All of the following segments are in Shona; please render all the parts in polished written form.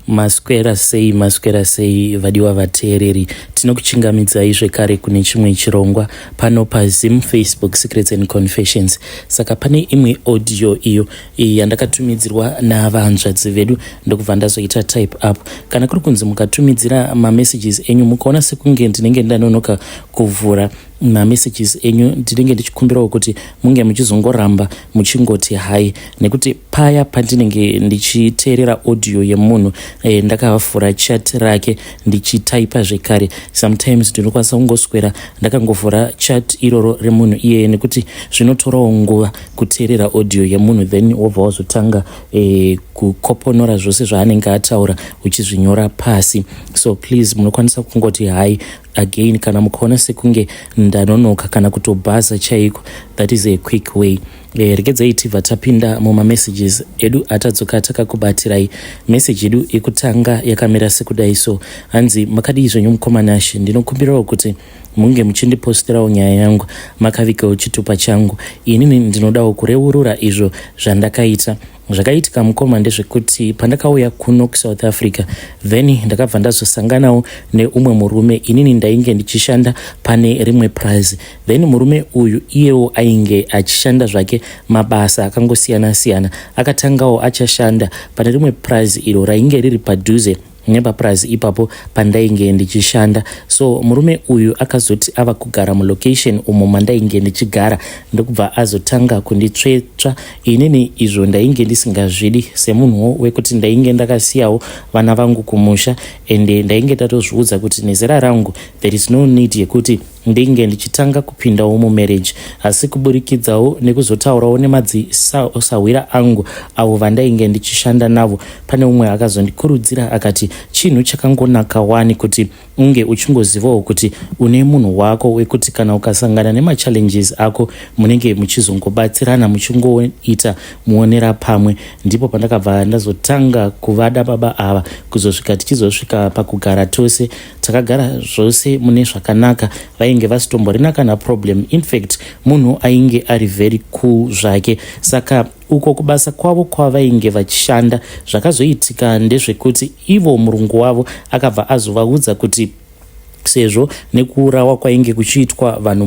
Maswera sei vadiwa vateereri, tinokuchingamidzai zvekare kune chimwe chirongwa pano paZim Facebook Secrets and Confessions. Saka pane imwe audio iyo yandakatumidzirwa navanzvadzi vedu ndokubva ndazoita type up. Kana kuri kunzi mukatumidzira messages enyu mukaona sekunge ndinenge ndanonoka kuvhura messages enyu, ndinenge ndichikumbirawo kuti munge muchizongoramba muchingoti hai, nekuti paya pandinenge ndichiteerera audio yemunhu ndakavhura chat rake ndichitaipa zvekare, sometimes ndinokwanisa kungoswera ndakangovhura chat iroro remunhu iyeye, nekuti zvinotorawo nguva kuteerera audio yemunhu then wobva wazotanga kukoponora zvose zvaanenge ataura uchizvinyora pasi. So please munokwanisa kungoti hai again kana mukaona sekunge ndanonoka kana kutobhaza chaiko, that is a quick way. Regedzai tibva tapinda mumamessages edu atadzoka takakubatirai. Message edu yekutanga yakamira sekudai. So hanzi makadii zvenyu mukomanashi, ndinokumbirawo kuti munge muchindipostirawo nyaya yangu makavigawo chitupa changu. Inini ndinodawo kureurura izvo zvandakaita. Zvakaitika mukoma ndezvekuti pandakauya kuno kuSouth Africa then ndakabva ndazosanganawo neumwe murume, inini ndainge ndichishanda pane rimwe prazi, then murume uyu iyewo ainge achishanda zvake mabasa akangosiyana siyana. Akatangawo achashanda pane rimwe prazi iro rainge riri padhuze nepapurazi ipapo pandainge ndichishanda. So murume uyu akazoti ava kugara mulocation umo mandainge ndichigara, ndokubva azotanga kunditsvetsva. Inini izvo ndainge ndisingazvidi semunhuwo wekuti ndainge ndakasiyawo vana vangu kumusha, ende ndainge ndatozviudza kuti nezera rangu there is no need yekuti ndinge ndichitanga kupindawo mumarriage, asi kuburikidzawo nekuzotaurawo nemadzisawira angu avo vandainge ndichishanda navo, pane umwe akazondikurudzira akati chinhu chakangonaka wani kuti unge uchingozivawo kuti une munhu wako wekuti kana ukasangana nemachallenges ako munenge muchizongobatsirana muchingoita muonera pamwe. Ndipo pandakabva ndazotanga kuvada baba ava kuzosvika tichizosvika pakugara tose, takagara zvose mune zvakanaka, vainge vasitomborina kana problem. In fact munhu ainge ari very cool zvake. Saka uko kubasa kwavo kwavainge vachishanda zvakazoitika ndezvekuti ivo murungu wavo akabva azovaudza kuti sezvo nekuurawa kwainge kuchiitwa vanhu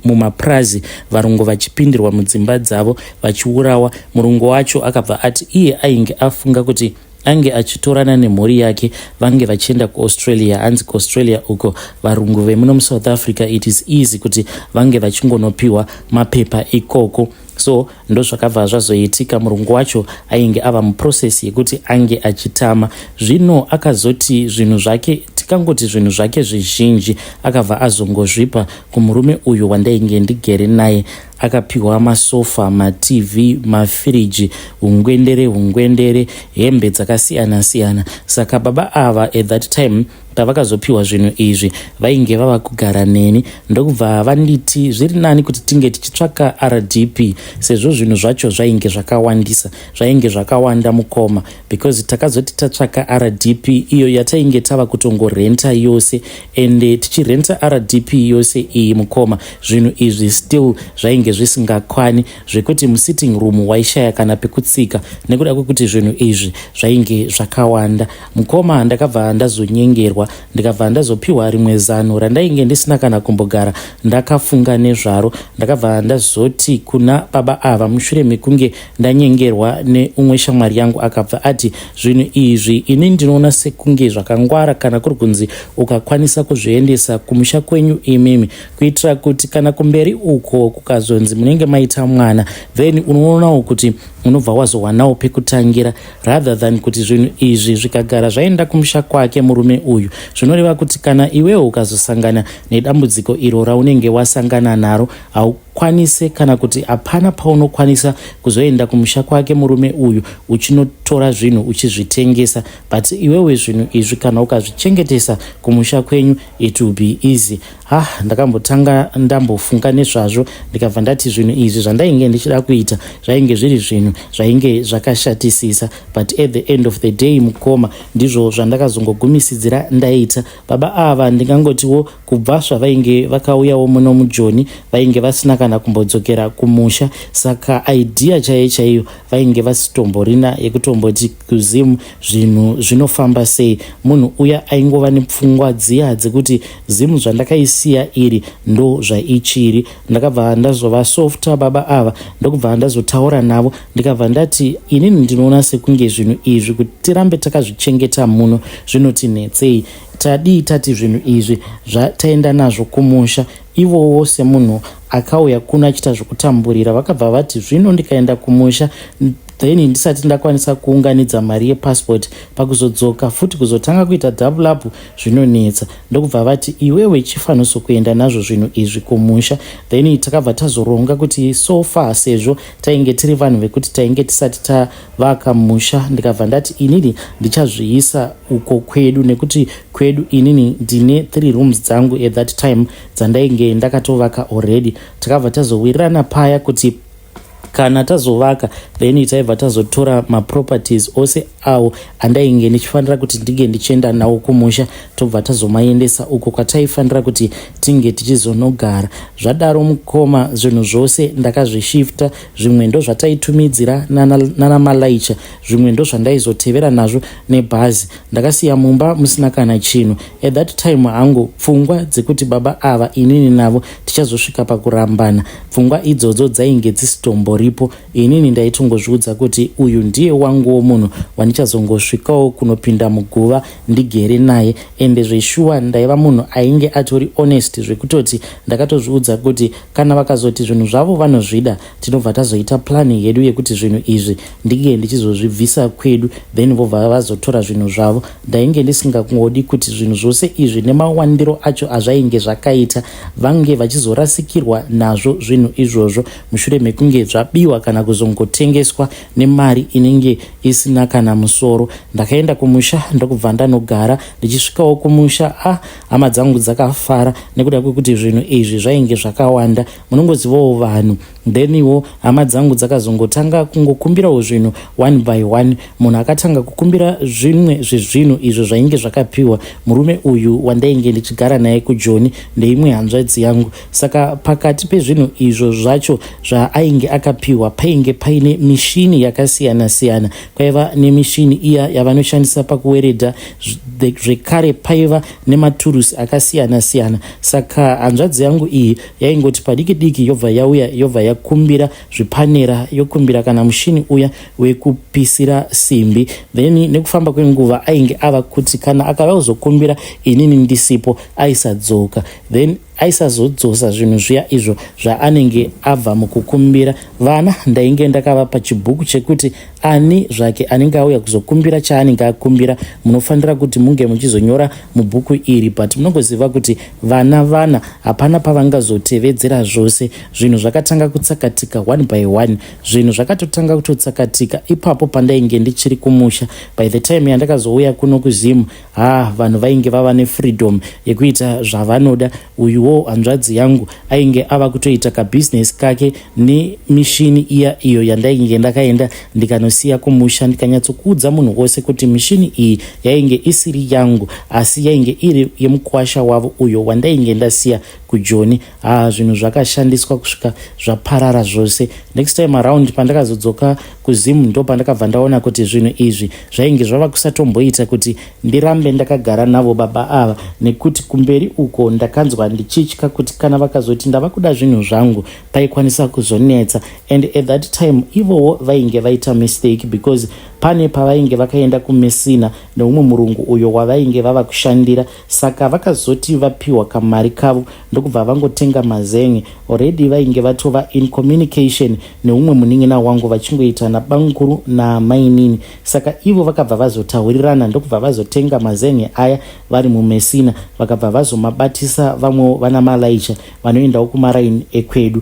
mumapurazi, varungu vachipindirwa mudzimba dzavo vachiurawa, murungu wacho akabva ati iye ainge afunga kuti ange achitorana nemhuri yake vange vachienda kuAustralia. Hanzi kuAustralia uko varungu vemuno muSouth Africa it is easy kuti vange vachingonopiwa mapepa ikoko. So ndo zvakabva zvazoitika, murungu wacho ainge ava muprocess yekuti ange achitama. Zvino akazoti zvinhu zvake, tikangoti zvinhu zvake zvizhinji akabva azongozvipa kumurume uyu wandainge ndigere naye. Akapiwa masofa, matv, mafiriji, hungwendere, hembe dzakasiyana siyana. Saka baba ava at that time pavakazopiwa zvinhu izvi vainge vava kugara neni, ndokubva vanditi zviri nani kuti tinge tichitsvaka RDP sezvo zvinhu zvacho zvainge zvakawandisa, zvainge zvakawanda mukoma, because takazoti tatsvaka RDP iyo yatainge tava kutongorenta yose, ende tichirenta RDP yose iyi mukoma zvinhu izvi still zvainge zvisingakwani, zvekuti musitting room waishaya kana pekutsika nekuda kwekuti zvinhu izvi zvainge zvakawanda. Mukoma ndakabva ndazonyengerwa, ndikabva ndazopiwa rimwe zano randainge ndisina kana kumbogara ndakafunga nezvaro. Ndakabva ndazoti kuna baba ava mushure mekunge ndanyengerwa neumwe shamwari yangu, akabva ati zvinhu izvi ini ndinoona sekunge zvakangwara kana kuri kunzi ukakwanisa kuzviendesa kumusha kwenyu imimi, kuitira kuti kana kumberi uko kukazonzi munenge maita mwana then unoonawo kuti unobva wazowanawo pekutangira, rather than kuti zvinhu izvi zvikagara zvaenda kumusha kwake murume uyu. Zvinoreva kuti kana iwewo ukazosangana nedambudziko iro raunenge wasangana naro, haukwanise kana kuti hapana paunokwanisa kuzoenda kumusha kwake murume uyu uchinotora zvinhu uchizvitengesa, but iwewe zvinhu izvi kana ukazvichengetesa kumusha kwenyu it will be easy. Ndakambotanga ndambofunga nezvazvo, ndikabva ndati zvinhu izvi zvandainge ndichida kuita zvainge zviri zvinhu zvainge zvakashatisisa, but at the end of the day mukoma ndizvo zvandakazongogumisidzira ndaita. Baba ava ndingangotiwo kubva zvavainge vakauyawo muno mujoni vainge vasina kana kumbodzokera kumusha. Saka idea chaiyo vainge vasitomborina yekutomboti kuzimu zvinhu zvinofamba sei. Munhu uya aingova nepfungwa dziya dzekuti zimu zvandakaisiya iri ndo zvaichiri. Ndakabva ndazova softa baba ava ndokubva ndazotaura navo ndikabva ndati inini ndinoona sekunge zvinhu izvi kuti tirambe takazvichengeta muno zvinotinetsei. Tadii tati zvinhu izvi zvataenda nazvo kumusha, ivowo semunhu akauya kuno achita zvokutamburira vakabva vati zvino ndikaenda kumusha then ndisati ndakwanisa kuunganidza mari yepassport pakuzodzoka futi kuzotanga kuita double up zvinonetsa. Ndokubva vati iwewe chifaniro sokuenda nazvo zvinhu izvi kumusha. Then takabva tazoronga kuti so far sezvo tainge tiri vanhu vekuti tainge tisati tavaka musha, ndikabva ndati inini ndichazviisa uko kwedu nekuti kwedu inini ndine 3 rooms dzangu at that time dzandainge ndakatovaka already. Takabva tazowirirana paya kuti kana tazovaka then taibva tazotora maproperties ose awo andainge ndichifanira kuti ndige ndichienda nawo kumusha tobva tazomaendesa uko kwataifanira kuti tinge tichizonogara. Zvadaro mukoma zvinhu zvose ndakazvishifta, zvimwe ndo zvataitumidzira nana malaicha, zvimwe ndo zvandaizotevera nazvo nebhazi. Ndakasiya mumba musina kana chinhu. At that time hangu pfungwa dzekuti baba ava inini navo tichazosvika pakurambana, pfungwa idzodzo dzainge dzisitomboripo. Inini ndaitongozviudza kuti uyu ndiye wangu munhu wandichazongosvikawo kunopinda muguva ndigere naye. Ende zveshuwa ndaiva munhu ainge atori honest zvekutoti ndakatozviudza kuti kana vakazoti zvinhu zvavo vanozvida tinobva tazoita plani yedu yekuti zvinhu izvi ndige ndichizozvibvisa kwedu then vobva vazotora zvinhu zvavo. Ndainge ndisingangodi kuti zvinhu zvose izvi nemawandiro acho azvainge zvakaita vange vachizorasikirwa nazvo zvinhu izvozvo mushure mekunge zvabiwa kana kuzongotengeswa nemari inenge isina kana musoro. Ndakaenda kumusha ndokubva ndanogara. Ndichisvikawo kumusha hama dzangu dzakafara nekuda kwekuti zvinhu izvi zvainge zvakawanda. Munongozivawo vanhu then iwo hama dzangu dzakazongotanga kungokumbirawo zvinhu one by one. Munhu akatanga kukumbira zvimwe zvezvinhu izvo zvainge zvakapiwa murume uyu wandainge ndichigara naye kujoni ndeimwe hanzvadzi yangu. Saka pakati pezvinhu izvo zvacho zvaainge akapiwa painge paine mishini yakasiyana siyana. Kwaiva nemishini iya yavanoshandisa pakuweredha, zvekare paiva nematurusi akasiyana siyana. Saka hanzvadzi yangu iyi yaingoti padiki diki yobva yauya yobva yakumbira zvipanera, yokumbira kana mushini uya wekupisira simbi. Then nekufamba kwenguva ainge ava kuti kana akavazokumbira inini ndisipo aisadzoka, then aisazodzosa zvinhu zviya izvo zvaanenge abva mukukumbira. Vana ndainge ndakavapa chibhuku chekuti ani zvake anenge auya kuzokumbira chaanenge akumbira munofanira kuti munge muchizonyora mubhuku iri, but munongoziva kuti vana hapana pavangazotevedzera zvose. Zvinhu zvakatanga kutsakatika one by one, zvinhu zvakatotanga kutotsakatika ipapo pandainge ndichiri kumusha. By the time yandakazouya kuno kuzimu vanhu vainge vava nefreedom yekuita zvavanoda. Uyuwo hanzvadzi yangu ainge ava kutoita kabusiness kake nemishini iyo yandainge ndakaenda ndikanosiya kumusha. Ndikanyatsokuudza munhu wose kuti mishini iyi yainge isiri yangu asi yainge iri yemukwasha wavo uyo wandainge ndasiya kujoni. Zvinhu zvakashandiswa kusvika zvaparara zvose. Next time around pandakazodzoka kuzimu ndo pandakabva ndaona kuti zvinhu izvi zvainge zvava kusatomboita kuti ndirambe ndakagara navo baba ava, nekuti kumberi uko ndakanzwa ndichitya kuti kana vakazoti ndava kuda zvinhu zvangu paikwanisa kuzonetsa. And at that time ivowo vainge vaita mistake because pane pavainge vakaenda kumesina neumwe murungu uyo wavainge vava kushandira. Saka vakazoti vapiwa kamari kavo ndokubva vangotenga mazenge. Already vainge vatova in communication neumwe munin'ina wangu vachingoita nabanguru namainini. Saka ivo vakabva vazotaurirana ndokubva vazotenga mazenge aya vari mumesina, vakabva vazomabatisa vamwe vana malaicha vanoendawo kumaraini ekwedu.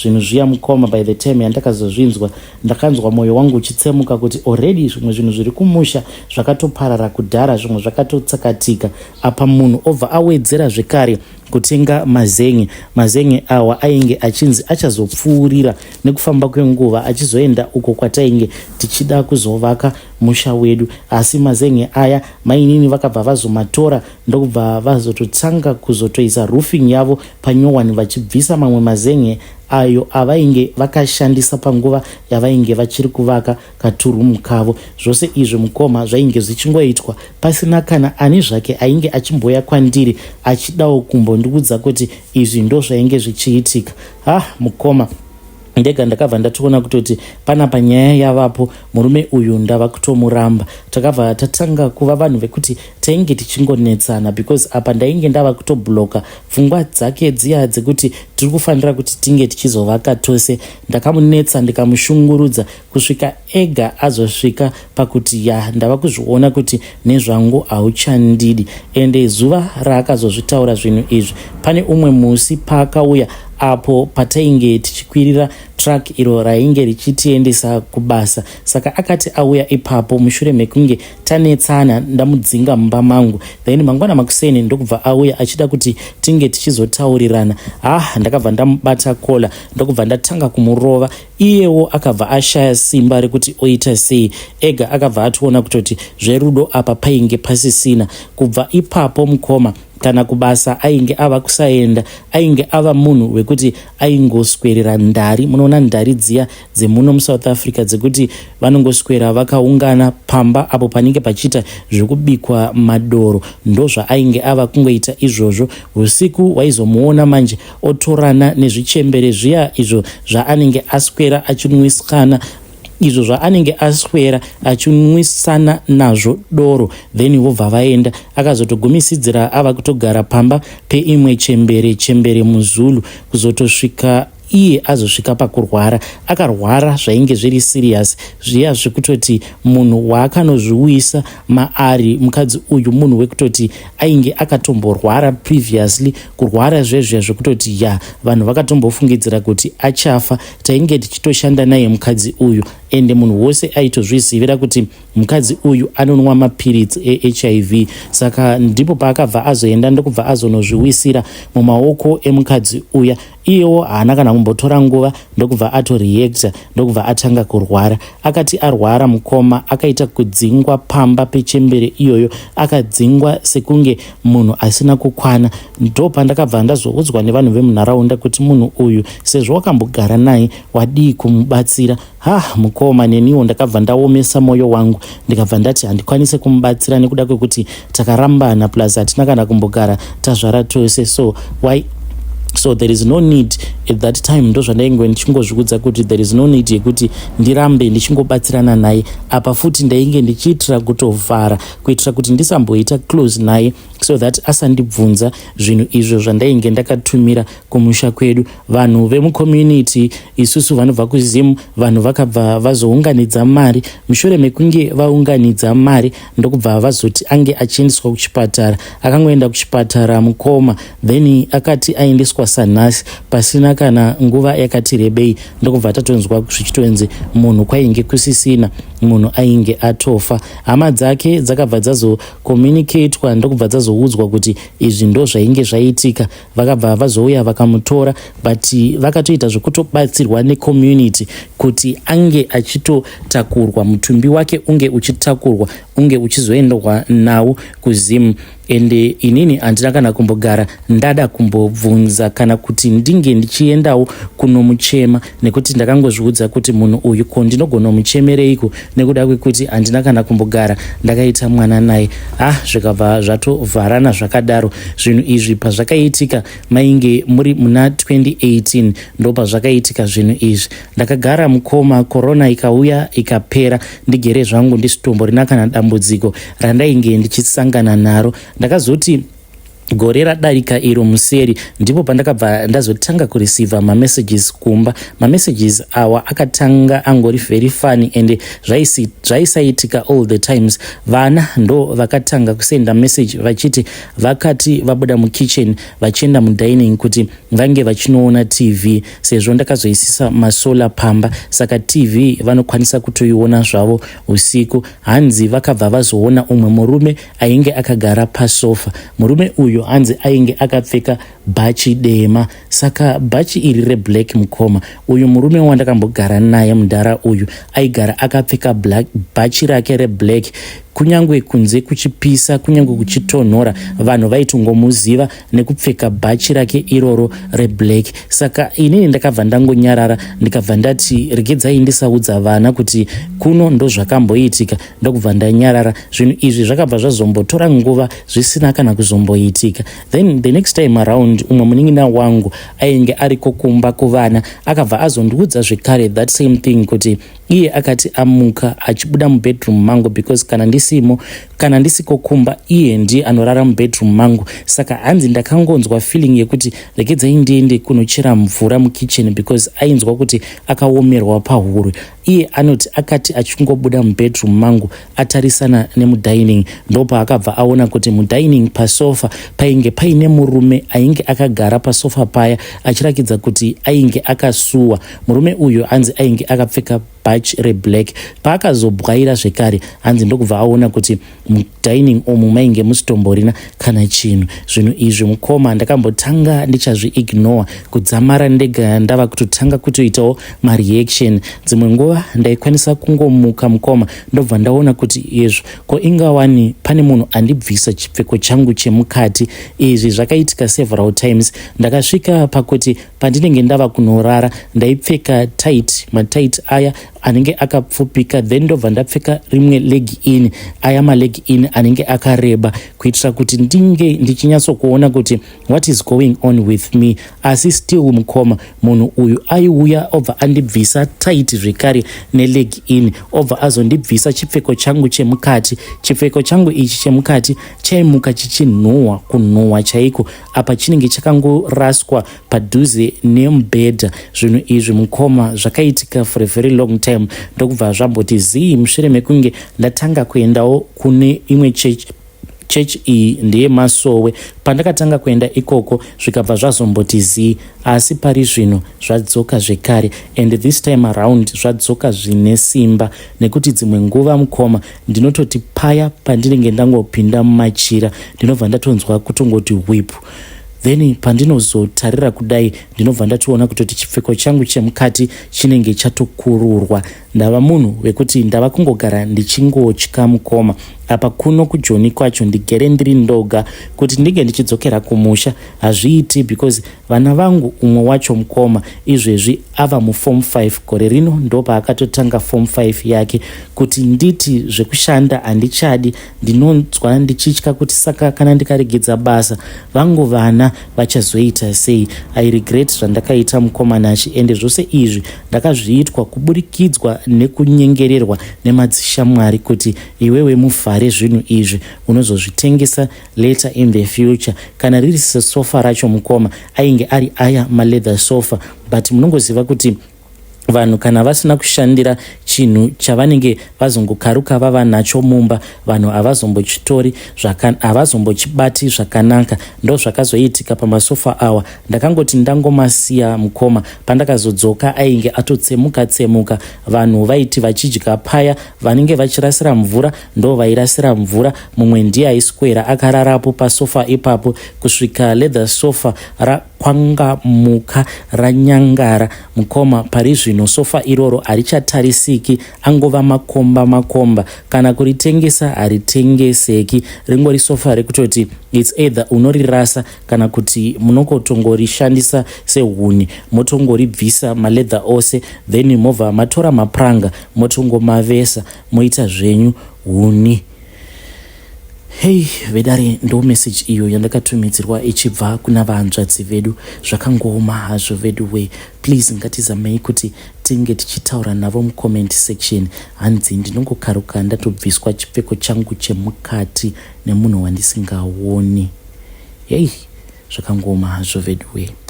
Zvinhu zviya mukoma. By the time yandakazozvinzwa ndakanzwa mwoyo wangu uchitsemuka kuti already zvimwe zvinhu zviri kumusha zvakatoparara kudhara, zvimwe zvakatotsakatika. Apa munhu obva awedzera zvekare kutenga mazenge awa ainge achinzi achazopfuurira nekufamba kwenguva achizoenda uko kwatainge tichida kuzovaka musha wedu. Asi mazen'e aya mainini vakabva vazomatora ndokubva vazototanga kuzotoisa roofing yavo panyowani vachibvisa mamwe mazen'e ayo avainge vakashandisa panguva yavainge vachiri kuvaka katurumu kavo. Zvose izvi mukoma zvainge zvichingoitwa pasina kana ani zvake ainge achimboya kwandiri achidawo kumbondiudza kuti izvi ndo zvainge zvichiitika. Mukoma ndega ndakabva ndatoona kutoti pana panyaya yavapo murume uyu ndava kutomuramba. Takabva tatanga kuva vanhu vekuti tainge tichingonetsana because apa ndainge ndava kutobloka pfungwa dzake dziya dzekuti tiri kufanira kuti tinge tichizovaka tose. Ndakamunetsa ndikamushungurudza kusvika ega azosvika pakuti ndava kuzviona kuti nezvangu hauchandidi. Ende zuva raakazozvitaura zvinhu izvi pane umwe musi paakauya apo patainge tichikwirira truck iro rainge richitiendesa kubasa. Saka akati auya ipapo mushure mekunge tanetsana ndamudzinga mumba mangu, then mangwana makuseni ndokubva auya achida kuti tinge tichizotaurirana. Ndakabva ndamubata kola ndokubva ndatanga kumurova. Iyewo akabva ashaya simba rekuti oita sei. Ega akabva atoona kutoti zverudo apa painge pasisina. Kubva ipapo mukoma kana kubasa ainge ava kusaenda, ainge ava munhu wekuti aingoswerera ndari. Munoona ndari dziya dzemuno muSouth Africa dzekuti vanongoswera vakaungana pamba apo panenge pachiita zvekubikwa madoro. Ndo zvaainge ava kungoita izvozvo. Usiku waizomuona manje otorana nezvichembere zviya izvo zvaanenge aswera achinwisana, izvo zvaanenge aswera achinwisana nazvo doro, then vobva vaenda. Akazotogumisidzira ava kutogara pamba peimwe chembere muzulu kuzotosvika iye azosvika pakurwara. Akarwara zvainge zviri serious zviya zvekutoti munhu waakanozviuyisa maari mukadzi uyu munhu wekutoti ainge akatomborwara previously, kurwara zvezviya zvekutoti vanhu vakatombofungidzira kuti achafa. Tainge tichitoshanda naye mukadzi uyu ende munhu wose aitozvizivira kuti mukadzi uyu anonwa mapiritsi eHIV. Saka ndipo paakabva azoenda ndokubva azonozviwisira mumaoko emukadzi uya. Iyewo haana kana kumbotora nguva ndokubva atoreacta ndokubva atanga kurwara. Akati arwara mukoma akaita kudzingwa pamba pechembere iyoyo, akadzingwa sekunge munhu asina kukwana. Ndo pandakabva ndazoudzwa nevanhu vemunharaunda kuti munhu uyu sezvo wakambogara naye wadii kumubatsira. Mukoma neniwo ndakabva ndaomesa moyo wangu ndikabva ndati handikwanise kumubatsira nekuda kwekuti takarambana plus hatina kana kumbogara tazvara tose. So there is no need at that time. Ndo zvandainge ndichingozviudza kuti there is no need yekuti ndirambe ndichingobatsirana naye. Apa futi ndainge ndichiitira kutovhara kuitira kuti ndisamboita close naye so that asandibvunza zvinhu izvo zvandainge ndakatumira kumusha kwedu. Vanhu vemucommunity isusu vanobva kuzimu, vanhu vakabva vazounganidza mari. Mushure mekunge vaunganidza mari ndokubva vazoti ange achiendeswa kuchipatara. Akangoenda kuchipatara mukoma, then akati aendeswa sanhasi pasina kana nguva yakati rebei ndokubva tatonzwa zvichitonzi munhu kwainge kusisina, munhu ainge atofa. Hama dzake dzakabva dzazocommunicatewa ndokubva dzazoudzwa kuti izvi ndo zvainge zvaitika. Vakabva vazouya vakamutora, but vakatoita zvekutobatsirwa necommunity kuti ange achitotakurwa, mutumbi wake unge uchitakurwa, unge uchizoendwa nawo kuzimu. Ende inini handina kana kumbogara ndada kumbobvunza kana kuti ndinge ndichiendawo kunomuchema, nekuti ndakangozviudza kuti munhu uyu ko ndinogona muchemereiko nekuda kwekuti handina kana kumbogara ndakaita mwana naye. Zvikabva zvatovharana zvakadaro. Zvinhu izvi pazvakaitika mainge muri muna 2018 ndo pazvakaitika zvinhu izvi. Ndakagara mukoma, korona ikauya ikapera, ndigere zvangu ndisitomborina kana dambudziko randainge ndichisangana naro. Ndakazoti gore radarika iro museri ndipo pandakabva ndazotanga kureceiva mamessages kumba. Mamessages awa akatanga angori very funny and zvaisaitika all the times. Vana ndo vakatanga kusenda message vachiti vakati vabuda mukitchen vachienda mudining kuti vange vachinoona TV sezvo ndakazoisisa masola pamba, saka TV vanokwanisa kutoiona zvavo usiku. Hanzi vakabva vazoona umwe murume ainge akagara pasofa. Murume uyu uyu hanzi ainge akapfeka bhachi dema. Saka bhachi iri reblack mukoma, uyu murume wandakambogara naye mundara uyu aigara akapfeka bhachi rake reblack. Kunyangwe kunze kuchipisa, kunyangwe kuchitonhora, vanhu vaitongomuziva nekupfeka bhachi rake iroro reblack. Saka inini ndakabva ndangonyarara ndikabva ndati regedzai ndisaudza vana kuti kuno ndo zvakamboitika, ndokubva ndanyarara. Zvinhu izvi zvakabva zvazombotora nguva zvisina kana kuzomboitika. Then the next time around umwe munin'ina wangu ainge ariko kumba kuvana akabva azondiudza zvekare that same thing kuti iye akati amuka achibuda mubedroom mangu because kana ndisiko kumba iye ndiye anorara mubedroom mangu. Saka hanzi ndakangonzwa feeling yekuti regedzai ndiende kunochera mvura mukitchen because ainzwa kuti akaomerwa pahuro. Iye anoti akati achingobuda mubedroom mangu atarisana nemudining ndopa akabva aona kuti mudining pasofa painge paine murume ainge akagara pasofa paya achirakidza kuti ainge akasuwa. Murume uyu hanzi ainge akapfeka bhachi reblack. Paakazobwaira zvekare hanzi ndokubva aona kuti mudining omu mainge musitomborina kana chinhu. Zvinhu izvi mukoma ndakambotanga ndichazviignore kudzamara ndega ndava kutotanga kutoitawo mareaction. Dzimwe nguva ndaikwanisa kungomuka mukoma ndobva ndaona kuti izvo ko ingawani pane munhu andibvisa chipfeko changu chemukati. Izvi zvakaitika several times. Ndakasvika pakuti pandinenge ndava kunorara ndaipfeka matight aya anenge akapfupika, then ndobva ndapfeka rimwe leg in, aya maleg in anenge akareba kuitira kuti ndinge ndichinyatsokuona kuti what is going on with me. Asi still mukoma munhu uyu aiuya obva andibvisa tight zvekare neleg in, obva azondibvisa chipfeko changu chemukati. Chipfeko changu ichi chemukati chaimuka chichinhuhwa, kunhuhwa chaiko apa chinenge chakangoraswa padhuze nemubhedha. Zvinhu izvi mukoma zvakaitika for a very long time. Ndokubva zvamboti zii mushure mekunge ndatanga kuendawo kune imwe chechi iyi ndeye Masowe. Pandakatanga kuenda ikoko zvikabva zvazomboti zii, asi pari zvino zvadzoka zvekare, and this time around zvadzoka zvine simba nekuti dzimwe nguva mukoma ndinototi paya pandinenge ndangopinda mumachira ndinobva ndatonzwa kutongoti whip. Then pandinozotarira kudai ndinobva ndatoona kutoti chipfeko changu chemukati chinenge chatokururwa. Ndava munhu wekuti ndava kungogara ndichingotya mukoma. Apa kuno kujoni kwacho ndigere ndiri ndoga kuti ndinge ndichidzokera kumusha hazviiti because vana vangu umwe wacho mukoma izvezvi ava muform 5 gore rino ndopa akatotanga form 5 yake. Kuti nditi zvekushanda handichadi, ndinonzwa ndichitya kuti saka kana ndikaregedza basa vangu vana vachazoita sei. I regret zvandakaita mukoma nachi, ende zvose izvi ndakazviitwa kuburikidzwa nekunyengererwa nemadzishamwari kuti iwewe muvhare zvinhu izvi unozozvitengesa later in the future. Kana riri sesofa racho mukoma ainge ari aya maleather sofa, but munongoziva kuti vanhu kana vasina kushandira chinhu chavanenge vazongokaruka vava nacho mumba, vanhu havazombochitori havazombochibati zvakanaka. Ndo zvakazoitika pamasofa awa. Ndakangoti ndangomasiya mukoma, pandakazodzoka ainge atotsemuka. Vanhu vaiti vachidya paya vanenge vachirasira mvura ndo vairasira mvura. Mumwe ndiye aiswera akararapo pasofa ipapo kusvika leather sofa rakwangamuka ranyangara mukoma. Pari zvino sofa iroro harichatarisiki, angova makomba. Kana kuritengesa haritengeseki, ringori sofa rekutoti it's either unorirasa kana kuti munokotongorishandisa sehuni, motongoribvisa maledha ose, then mobva matora mapranga motongomavesa moita zvenyu huni. Hey vedare, ndo message iyo yandakatumidzirwa ichibva kuna vahanzvadzi vedu. Zvakangoma hazvo vedu we. Please ngatizamei kuti tinge tichitaura navo mucomment section. Hanzi ndinongokaruka ndatobviswa chipfeko changu chemukati nemunhu wandisingaoni. Hey, zvakangoma hazvo vedu we.